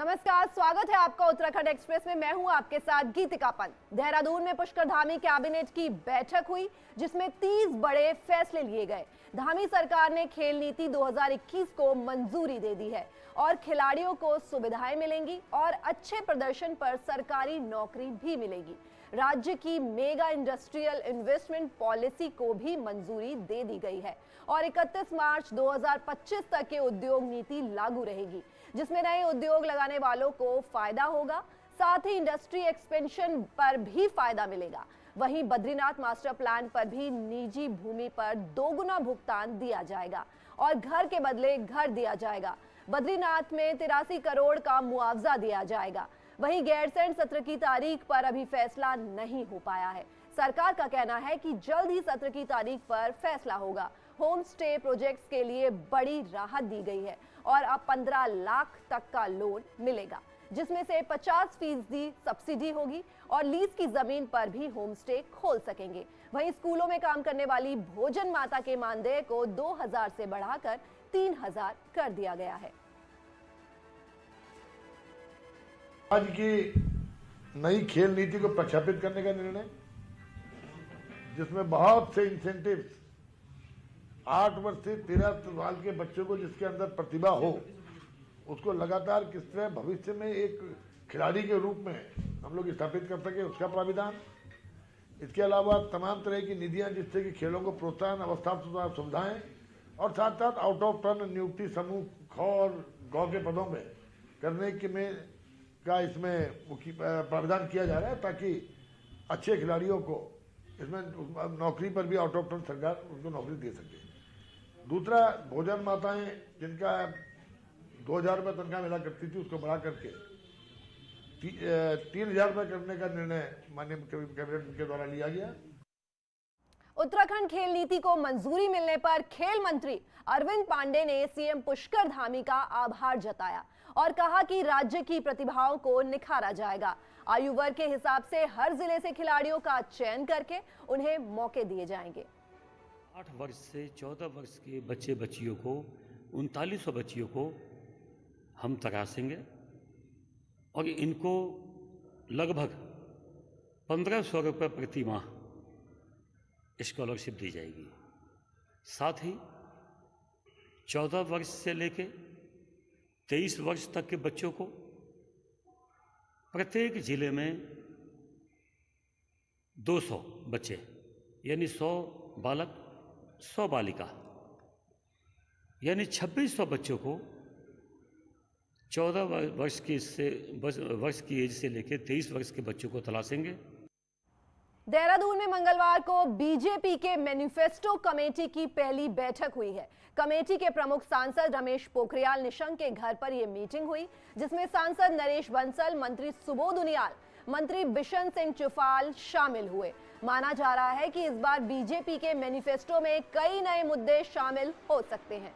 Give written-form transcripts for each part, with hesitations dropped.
नमस्कार, स्वागत है आपका उत्तराखंड एक्सप्रेस में। मैं हूं आपके साथ गीतिका पंत। देहरादून में पुष्कर धामी कैबिनेट की बैठक हुई जिसमें 30 बड़े फैसले लिए गए। धामी सरकार ने खेल नीति 2021 को मंजूरी दे दी है और खिलाड़ियों को सुविधाएं मिलेंगी और अच्छे प्रदर्शन पर सरकारी नौकरी भी मिलेगी। राज्य की मेगा इंडस्ट्रियल इन्वेस्टमेंट पॉलिसी को भी मंजूरी दे दी गई है और 31 मार्च 2025 तक के उद्योग नीति लागू रहेगी, जिसमें नए उद्योग लगाने वालों को फायदा होगा, साथ ही इंडस्ट्री एक्सपेंशन पर भी फायदा मिलेगा। वहीं बद्रीनाथ मास्टर प्लान पर भी निजी भूमि पर दोगुना भुगतान दिया जाएगा और घर के बदले घर दिया जाएगा। बद्रीनाथ में 83 करोड़ का मुआवजा दिया जाएगा। वहीं गैरसैंण सत्र की तारीख पर अभी फैसला नहीं हो पाया है। सरकार का कहना है कि जल्द ही सत्र की तारीख पर फैसला होगा। होम स्टे प्रोजेक्ट्स के लिए बड़ी राहत दी गई है और अब 15 लाख तक का लोन मिलेगा, जिसमें से 50% सब्सिडी होगी और लीज की जमीन पर भी होम स्टे खोल सकेंगे। वहीं स्कूलों में काम करने वाली भोजन माता के मानदेय को 2000 से बढ़ाकर 3000 कर दिया गया है। आज की नई खेल नीति को प्रख्यापित करने का निर्णय, जिसमें बहुत से इंसेंटिव्स 8 वर्ष से 13 साल के बच्चों को जिसके अंदर प्रतिभा हो उसको लगातार किस तरह भविष्य में एक खिलाड़ी के रूप में हम लोग स्थापित कर सके, उसका प्राविधान। इसके अलावा तमाम तरह की निधियां जिससे कि खेलों को प्रोत्साहन, अवस्था सुविधाएं और साथ साथ आउट ऑफ टर्न नियुक्ति समूह ख और गौ के पदों में करने के में का इसमें प्रावधान किया जा रहा है, ताकि अच्छे खिलाड़ियों को इसमें नौकरी पर भी आउट ऑफ टर्न सरकार उनको नौकरी दे सके। दूसरा, भोजन माताएं जिनका 2000 रुपये तनख्वाह मिला करती थी उसको बढ़ा करके 3000 रुपये करने का निर्णय माननीय कैबिनेट के द्वारा लिया गया। उत्तराखंड खेल नीति को मंजूरी मिलने पर खेल मंत्री अरविंद पांडे ने सीएम पुष्कर धामी का आभार जताया और कहा कि राज्य की प्रतिभाओं को निखारा जाएगा। आयु वर्ग के हिसाब से हर जिले से खिलाड़ियों का चयन करके उन्हें मौके दिए जाएंगे। 8 वर्ष से 14 वर्ष के बच्चे बच्चियों को 3900 बच्चियों को हम तराशेंगे और इनको लगभग 1500 रुपये प्रति माह स्कॉलरशिप दी जाएगी। साथ ही 14 वर्ष से लेके 23 वर्ष तक के बच्चों को प्रत्येक जिले में 200 बच्चे यानी 100 बालक 100 बालिका यानी 2600 बच्चों को 14 वर्ष की एज से लेकर 23 वर्ष के बच्चों को तलाशेंगे। देहरादून में मंगलवार को बीजेपी के मैनिफेस्टो कमेटी की पहली बैठक हुई है। कमेटी के प्रमुख सांसद रमेश पोखरियाल निशंक के घर पर यह मीटिंग हुई, जिसमें सांसद नरेश बंसल, मंत्री सुबोध उनियाल, मंत्री बिशन सिंह चुफाल शामिल हुए। माना जा रहा है कि इस बार बीजेपी के मैनिफेस्टो में कई नए मुद्दे शामिल हो सकते हैं।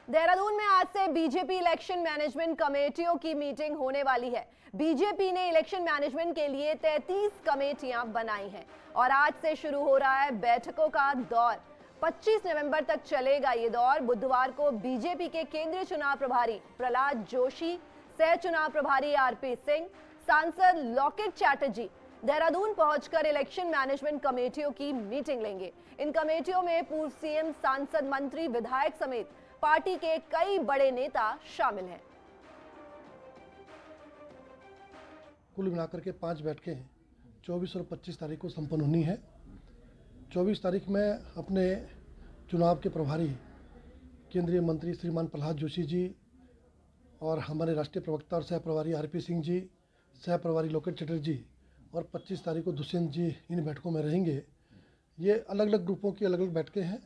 देहरादून में आज से बीजेपी इलेक्शन मैनेजमेंट कमेटियों की मीटिंग होने वाली है। बीजेपी ने इलेक्शन मैनेजमेंट के लिए 33 कमेटियां बनाई हैं और आज से शुरू हो रहा है बैठकों का दौर। 25 नवंबर तक चलेगा ये दौर। बुधवार को बीजेपी के केंद्रीय चुनाव प्रभारी प्रहलाद जोशी, सह चुनाव प्रभारी आरपी सिंह, सांसद लॉकेट चैटर्जी देहरादून पहुंचकर इलेक्शन मैनेजमेंट कमेटियों की मीटिंग लेंगे। इन कमेटियों में पूर्व सीएम, सांसद, मंत्री, विधायक समेत पार्टी के कई बड़े नेता शामिल हैं। कुल मिलाकर के 5 बैठकें हैं। 24 और 25 तारीख को संपन्न होनी है। 24 तारीख में अपने चुनाव के प्रभारी केंद्रीय मंत्री श्रीमान प्रहलाद जोशी जी और हमारे राष्ट्रीय प्रवक्ता और सह प्रभारी आरपी सिंह जी, सह प्रभारी लोकेट चटर्जी और 25 तारीख को दुष्यंत जी इन बैठकों में रहेंगे। ये अलग अलग ग्रुपों की अलग अलग बैठकें हैं।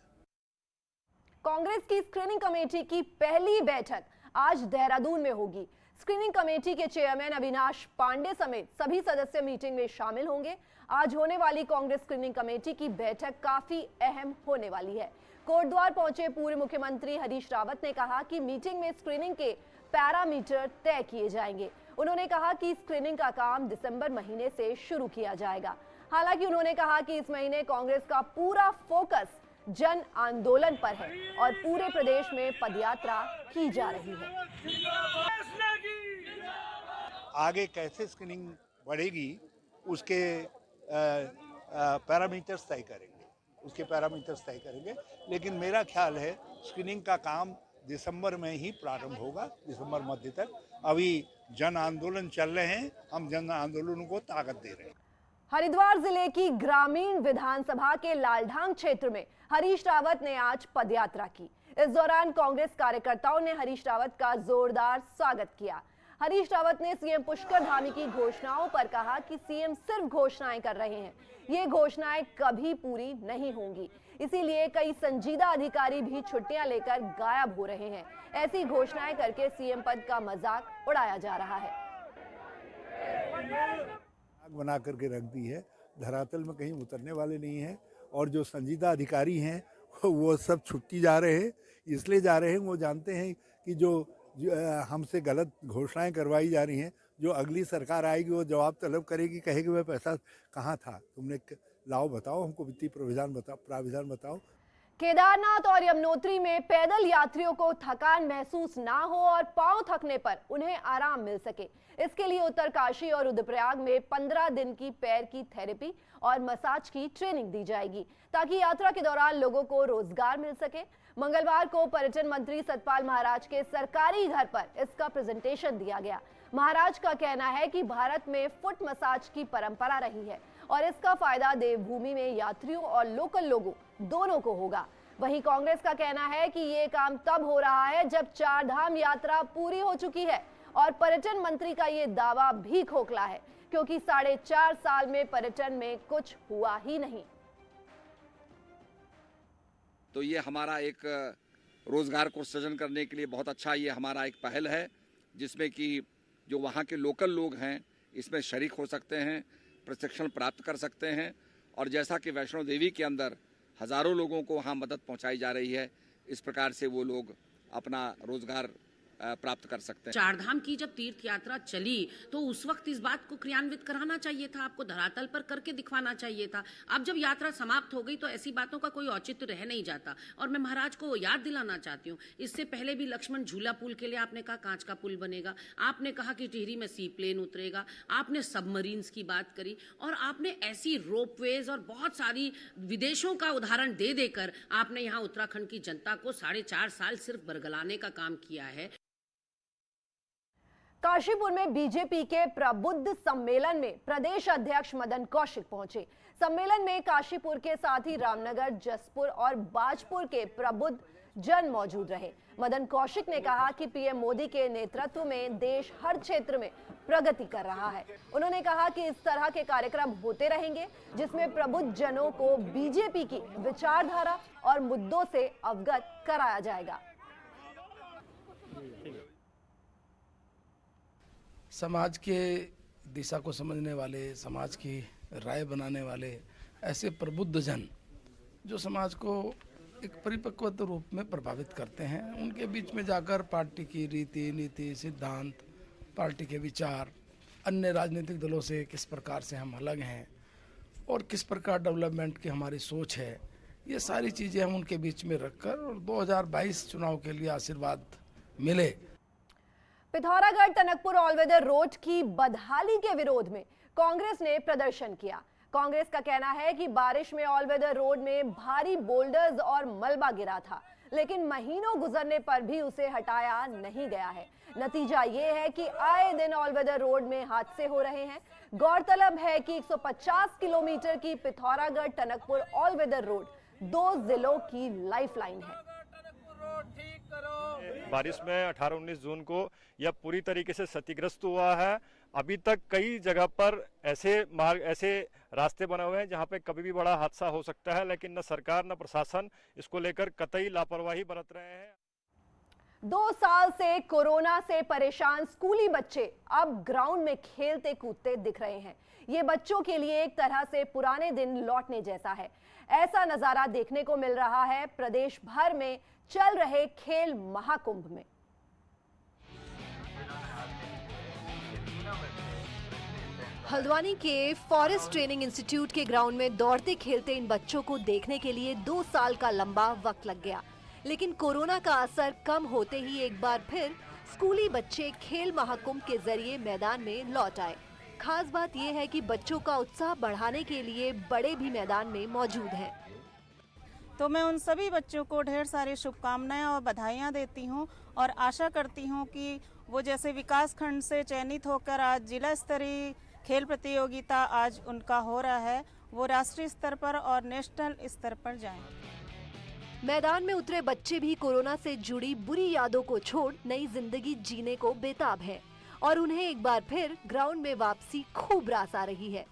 कांग्रेस की स्क्रीनिंग कमेटी की पहली बैठक आज देहरादून में होगी। स्क्रीनिंग कमेटी के चेयरमैन अविनाश पांडे समेत सभी सदस्य मीटिंग में शामिल होंगे। आज होने वाली कांग्रेस स्क्रीनिंग कमेटी की बैठक काफी अहम होने वाली है। कोटद्वार पहुंचे पूर्व मुख्यमंत्री हरीश रावत ने कहा कि मीटिंग में स्क्रीनिंग के पैरामीटर तय किए जाएंगे। उन्होंने कहा कि स्क्रीनिंग का काम दिसंबर महीने से शुरू किया जाएगा। हालांकि उन्होंने कहा कि इस महीने कांग्रेस का पूरा फोकस जन आंदोलन पर है और पूरे प्रदेश में पदयात्रा की जा रही है। आगे कैसे स्क्रीनिंग बढ़ेगी उसके पैरामीटर्स तय करेंगे, लेकिन मेरा ख्याल है स्क्रीनिंग का काम दिसंबर में ही प्रारंभ होगा, दिसंबर मध्य तक। अभी जन आंदोलन चल रहे हैं, हम जन आंदोलन को ताकत दे रहे हैं। हरिद्वार जिले की ग्रामीण विधानसभा के लालढांग क्षेत्र में हरीश रावत ने आज पदयात्रा की। इस दौरान कांग्रेस कार्यकर्ताओं ने हरीश रावत का जोरदार स्वागत किया। हरीश रावत ने सीएम पुष्कर धामी की घोषणाओं पर कहा कि सीएम सिर्फ घोषणाएं कर रहे हैं, ये घोषणाएं कभी पूरी नहीं होंगी, इसीलिए कई संजीदा अधिकारी भी छुट्टियां लेकर गायब हो रहे हैं। ऐसी घोषणाएं करके सीएम पद का मजाक उड़ाया जा रहा है। बना करके रख दी है, धरातल में कहीं उतरने वाले नहीं है, और जो संजीदा अधिकारी हैं वो सब छुट्टी जा रहे हैं। इसलिए जा रहे हैं, वो जानते हैं कि जो हमसे गलत घोषणाएं करवाई जा रही हैं, जो अगली सरकार आएगी वो जवाब तलब करेगी, कहेगी वह पैसा कहाँ था, तुमने लाओ बताओ, हमको वित्तीय प्राविधान बताओ। केदारनाथ और यमुनोत्री में पैदल यात्रियों को थकान महसूस ना हो और पांव थकने पर उन्हें आराम मिल सके, इसके लिए उत्तरकाशी और रुद्रप्रयाग में 15 दिन की पैर की थेरेपी और मसाज की ट्रेनिंग दी जाएगी, ताकि यात्रा के दौरान लोगों को रोजगार मिल सके। मंगलवार को पर्यटन मंत्री सतपाल महाराज के सरकारी घर पर इसका प्रेजेंटेशन दिया गया। महाराज का कहना है कि भारत में फुट मसाज की परंपरा रही है और इसका फायदा देवभूमि में यात्रियों और लोकल लोगों दोनों को होगा। वहीं कांग्रेस का कहना है कि ये काम तब हो रहा है जब 4 धाम यात्रा पूरी हो चुकी है, और पर्यटन मंत्री का ये दावा भी खोखला है, क्योंकि 4.5 साल में पर्यटन में कुछ हुआ ही नहीं। तो ये हमारा एक रोजगार को सृजन करने के लिए बहुत अच्छा ये हमारा एक पहल है, जिसमें कि जो वहाँ के लोकल लोग हैं इसमें शरीक हो सकते हैं, प्रशिक्षण प्राप्त कर सकते हैं, और जैसा कि वैष्णो देवी के अंदर हजारों लोगों को वहाँ मदद पहुँचाई जा रही है, इस प्रकार से वो लोग अपना रोजगार प्राप्त कर सकते हैं। 4 धाम की जब तीर्थ यात्रा चली तो उस वक्त इस बात को क्रियान्वित कराना चाहिए था, आपको धरातल पर करके दिखवाना चाहिए था। अब जब यात्रा समाप्त हो गई तो ऐसी बातों का कोई औचित्य रह नहीं जाता। और मैं महाराज को याद दिलाना चाहती हूँ, इससे पहले भी लक्ष्मण झूला पुल के लिए आपने कहा कांच का पुल बनेगा, आपने कहा कि टिहरी में सी प्लेन उतरेगा, आपने सबमरीन्स की बात करी, और आपने ऐसी रोपवेज और बहुत सारी विदेशों का उदाहरण दे देकर आपने यहाँ उत्तराखंड की जनता को 4.5 साल सिर्फ बरगलाने का काम किया है। काशीपुर में बीजेपी के प्रबुद्ध सम्मेलन में प्रदेश अध्यक्ष मदन कौशिक पहुंचे। सम्मेलन में काशीपुर के साथ ही रामनगर, जसपुर और बाजपुर के प्रबुद्ध जन मौजूद रहे। मदन कौशिक ने कहा कि पीएम मोदी के नेतृत्व में देश हर क्षेत्र में प्रगति कर रहा है। उन्होंने कहा कि इस तरह के कार्यक्रम होते रहेंगे, जिसमें प्रबुद्ध जनों को बीजेपी की विचारधारा और मुद्दों से अवगत कराया जाएगा। समाज के दिशा को समझने वाले, समाज की राय बनाने वाले ऐसे प्रबुद्ध जन जो समाज को एक परिपक्व रूप में प्रभावित करते हैं, उनके बीच में जाकर पार्टी की रीति नीति, सिद्धांत, पार्टी के विचार, अन्य राजनीतिक दलों से किस प्रकार से हम अलग हैं और किस प्रकार डेवलपमेंट की हमारी सोच है, ये सारी चीज़ें हम उनके बीच में रखकर और 2022 चुनाव के लिए आशीर्वाद मिले। पिथौरागढ़ टनकपुर ऑलवेदर रोड की बदहाली के विरोध में कांग्रेस ने प्रदर्शन किया। कांग्रेस का कहना है कि बारिश में ऑलवेदर रोड में भारी बोल्डर्स और मलबा गिरा था, लेकिन महीनों गुजरने पर भी उसे हटाया नहीं गया है। नतीजा ये है कि आए दिन ऑलवेदर रोड में हादसे हो रहे हैं। गौरतलब है कि 150 किलोमीटर की पिथौरागढ़ टनकपुर ऑलवेदर रोड 2 जिलों की लाइफलाइन है। बारिश में 18-19 जून को यह पूरी तरीके से क्षतिग्रस्त हुआ है। अभी तक कई जगह पर ऐसे रास्ते बने हुए हैं जहां पे कभी भी बड़ा हादसा हो सकता है, लेकिन न सरकार न प्रशासन इसको लेकर कतई लापरवाही बरत रहे हैं। 2 साल से कोरोना से परेशान स्कूली बच्चे अब ग्राउंड में खेलते कूदते दिख रहे हैं। ये बच्चों के लिए एक तरह से पुराने दिन लौटने जैसा है। ऐसा नजारा देखने को मिल रहा है प्रदेश भर में चल रहे खेल महाकुंभ में। हल्द्वानी के फॉरेस्ट ट्रेनिंग इंस्टीट्यूट के ग्राउंड में दौड़ते खेलते इन बच्चों को देखने के लिए 2 साल का लंबा वक्त लग गया, लेकिन कोरोना का असर कम होते ही एक बार फिर स्कूली बच्चे खेल महाकुंभ के जरिए मैदान में लौट आए। खास बात यह है कि बच्चों का उत्साह बढ़ाने के लिए बड़े भी मैदान में मौजूद हैं। तो मैं उन सभी बच्चों को ढेर सारी शुभकामनाएं और बधाइयां देती हूं और आशा करती हूं कि वो जैसे विकास खंड से चयनित होकर आज जिला स्तरीय खेल प्रतियोगिता आज उनका हो रहा है, वो राष्ट्रीय स्तर पर और नेशनल स्तर पर जाएं। मैदान में उतरे बच्चे भी कोरोना से जुड़ी बुरी यादों को छोड़ नई जिंदगी जीने को बेताब हैं और उन्हें एक बार फिर ग्राउंड में वापसी खूब रास आ रही है।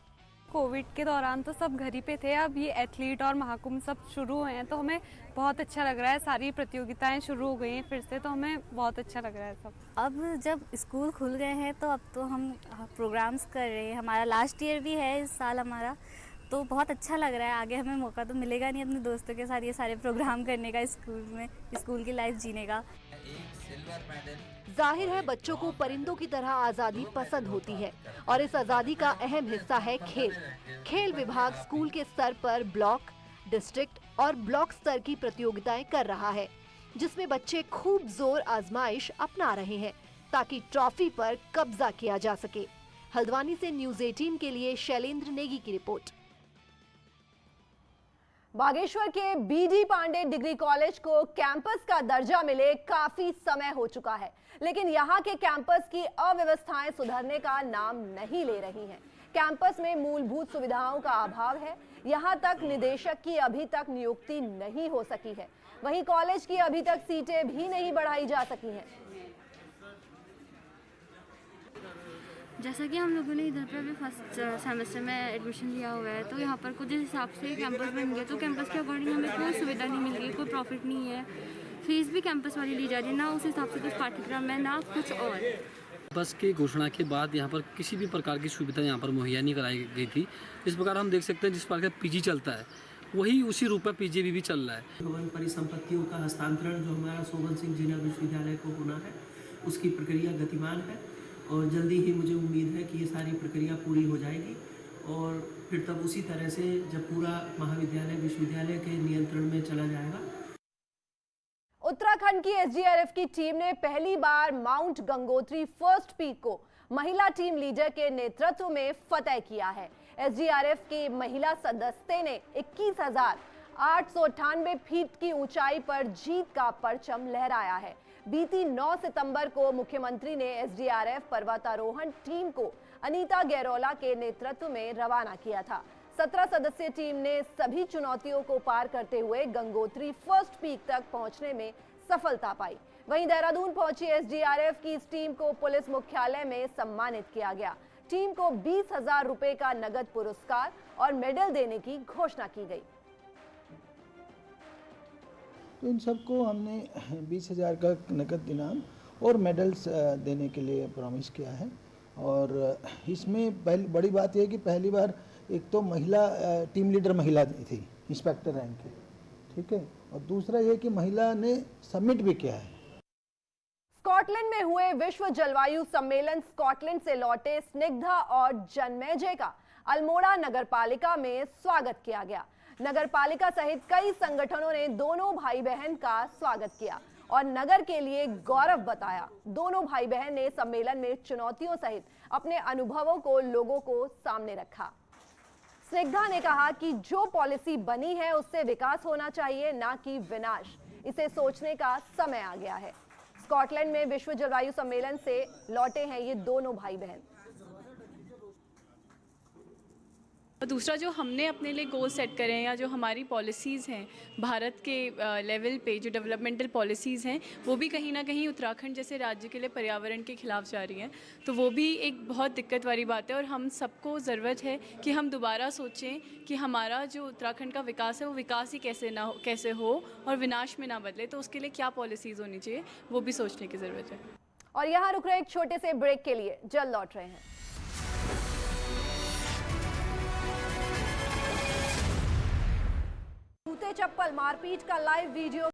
कोविड के दौरान तो सब घर ही पे थे, अब ये एथलीट और महाकुंभ सब शुरू हुए हैं तो हमें बहुत अच्छा लग रहा है। सारी प्रतियोगिताएं शुरू हो गई हैं फिर से, तो हमें बहुत अच्छा लग रहा है सब। अब जब स्कूल खुल गए हैं तो अब तो हम प्रोग्राम्स कर रहे हैं। हमारा लास्ट ईयर भी है इस साल हमारा, तो बहुत अच्छा लग रहा है। आगे हमें मौका तो मिलेगा नहीं अपने दोस्तों के साथ ये सारे प्रोग्राम करने का, स्कूल में स्कूल की लाइफ जीने का। जाहिर है बच्चों को परिंदों की तरह आजादी पसंद होती है और इस आजादी का अहम हिस्सा है खेल। खेल विभाग स्कूल के स्तर पर ब्लॉक, डिस्ट्रिक्ट और ब्लॉक स्तर की प्रतियोगिताएं कर रहा है, जिसमें बच्चे खूब जोर आजमाइश अपना रहे हैं ताकि ट्रॉफी पर कब्जा किया जा सके। हल्द्वानी से न्यूज़ 18 के लिए शैलेंद्र नेगी की रिपोर्ट। बागेश्वर के बीडी पांडे डिग्री कॉलेज को कैंपस का दर्जा मिले काफी समय हो चुका है, लेकिन यहाँ के कैंपस की अव्यवस्थाएं सुधरने का नाम नहीं ले रही हैं। कैंपस में मूलभूत सुविधाओं का अभाव है, यहाँ तक निदेशक की अभी तक नियुक्ति नहीं हो सकी है। वहीं कॉलेज की अभी तक सीटें भी नहीं बढ़ाई जा सकी हैं। जैसा कि हम लोगों ने इधर पर भी फर्स्ट सेमेस्टर में एडमिशन लिया हुआ है, तो यहाँ पर कुछ जिस हिसाब से कैंपस बन गया, तो कैंपस के अकॉर्डिंग हमें कोई सुविधा नहीं मिल रही, कोई प्रॉफिट नहीं है। फीस भी कैंपस वाली ली जा रही है, ना उस हिसाब से कुछ पाठ्यक्रम है ना कुछ और। बस की घोषणा के बाद यहाँ पर किसी भी प्रकार की सुविधा यहाँ पर मुहैया नहीं कराई गई थी। इस प्रकार हम देख सकते हैं जिस प्रकार का पीजी चलता है वही उसी रूप में पीजीबी भी चल रहा है। भवन परिसंपत्तियों का हस्तांतरण जो हमारा शोभन सिंह जिला विश्वविद्यालय को होना है, उसकी प्रक्रिया गतिमान है और जल्दी ही मुझे उम्मीद है कि ये सारी प्रक्रिया पूरी हो जाएगी और फिर तब उसी तरह से जब पूरा महाविद्यालय विश्वविद्यालय के नियंत्रण में चला जाएगा। उत्तराखंड की एसडीआरएफ की टीम ने पहली बार माउंट गंगोत्री फर्स्ट पीक को महिला टीम लीडर के नेतृत्व में फतेह किया है। एसडीआरएफ के महिला सदस्ये ने 21,898 फीट की ऊंचाई पर जीत का परचम लहराया है। बीती 9 सितंबर को मुख्यमंत्री ने एसडीआरएफ पर्वतारोहण टीम को अनीता गैरोला के नेतृत्व में रवाना किया था। 17 सदस्यीय टीम ने सभी चुनौतियों को पार करते हुए गंगोत्री फर्स्ट पीक तक पहुंचने में सफलता पाई। वहीं देहरादून पहुंची एसडीआरएफ की इस टीम को पुलिस मुख्यालय में सम्मानित किया गया। टीम को 20,000 रुपए का नगद पुरस्कार और मेडल देने की घोषणा की गई। तो इन सबको हमने 20,000 का नकद इनाम और मेडल्स देने के लिए प्रॉमिस किया है। और इसमें बड़ी बात यह कि पहली बार एक तो महिला टीम लीडर महिला थी इंस्पेक्टर रैंक की, ठीक है, और दूसरा ये कि महिला ने सबमिट भी किया है। स्कॉटलैंड में हुए विश्व जलवायु सम्मेलन स्कॉटलैंड से लौटे स्निग्धा और जन्मेजय का अल्मोड़ा नगरपालिका में स्वागत किया गया। नगरपालिका सहित कई संगठनों ने दोनों भाई बहन का स्वागत किया और नगर के लिए गौरव बताया। दोनों भाई बहन ने सम्मेलन में चुनौतियों सहित अपने अनुभवों को लोगों को सामने रखा। स्निग्धा ने कहा कि जो पॉलिसी बनी है उससे विकास होना चाहिए, ना कि विनाश। इसे सोचने का समय आ गया है। स्कॉटलैंड में विश्व जलवायु सम्मेलन से लौटे हैं ये दोनों भाई बहन। दूसरा जो हमने अपने लिए गोल सेट करे हैं या जो हमारी पॉलिसीज़ हैं भारत के लेवल पे, जो डेवलपमेंटल पॉलिसीज़ हैं, वो भी कहीं ना कहीं उत्तराखंड जैसे राज्य के लिए पर्यावरण के खिलाफ जा रही हैं। तो वो भी एक बहुत दिक्कत वाली बात है और हम सबको ज़रूरत है कि हम दोबारा सोचें कि हमारा जो उत्तराखंड का विकास है वो विकास ही कैसे हो और विनाश में ना बदले। तो उसके लिए क्या पॉलिसीज़ होनी चाहिए वो भी सोचने की ज़रूरत है। और यहाँ रुक रहे एक छोटे से ब्रेक के लिए, जल्द लौट रहे हैं। जूते चप्पल मारपीट का लाइव वीडियो